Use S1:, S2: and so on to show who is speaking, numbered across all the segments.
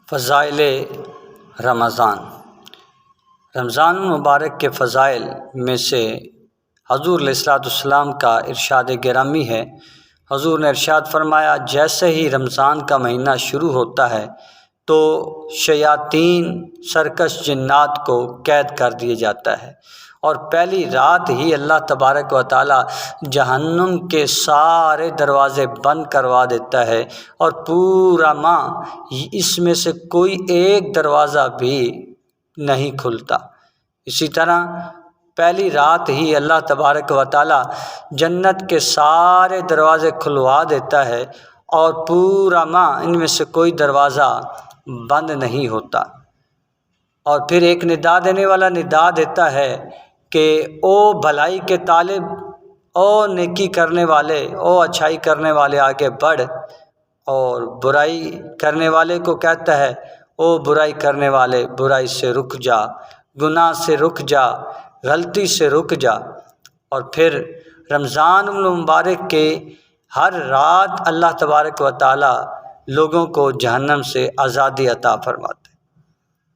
S1: فضائل رمضان المبارک کے فضائل میں سے حضور علیہ الصلوۃ والسلام کا ارشاد گرامی ہے۔ حضور نے ارشاد فرمایا، جیسے ہی رمضان کا مہینہ شروع ہوتا ہے تو شیاطین سرکش جنات کو قید کر دیا جاتا ہے، اور پہلی رات ہی اللہ تبارک و تعالی جہنم کے سارے دروازے بند کروا دیتا ہے، اور پورا ماہ اس میں سے کوئی ایک دروازہ بھی نہیں کھلتا۔ اسی طرح پہلی رات ہی اللہ تبارک و تعالی جنت کے سارے دروازے کھلوا دیتا ہے، اور پورا ماہ ان میں سے کوئی دروازہ بند نہیں ہوتا۔ اور پھر ایک ندا دینے والا ندا دیتا ہے کہ او بھلائی کے طالب، او نیکی کرنے والے، او اچھائی کرنے والے آگے بڑھ، اور برائی کرنے والے کو کہتا ہے، او برائی کرنے والے برائی سے رک جا، گناہ سے رک جا، غلطی سے رک جا۔ اور پھر رمضان المبارک کے ہر رات اللہ تبارک و تعالی لوگوں کو جہنم سے آزادی عطا فرماتے ہیں۔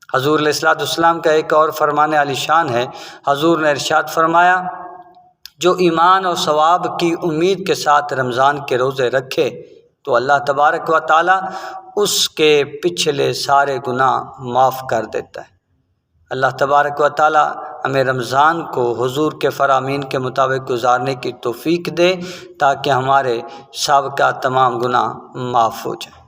S1: حضور علیہ الصلوۃ والسلام کا ایک اور فرمان عالی شان ہے۔ حضور نے ارشاد فرمایا، جو ایمان اور ثواب کی امید کے ساتھ رمضان کے روزے رکھے تو اللہ تبارک و تعالی اس کے پچھلے سارے گناہ معاف کر دیتا ہے۔ اللہ تبارک و تعالی ہمیں رمضان کو حضور کے فرامین کے مطابق گزارنے کی توفیق دے، تاکہ ہمارے سابقہ تمام گناہ معاف ہو جائیں۔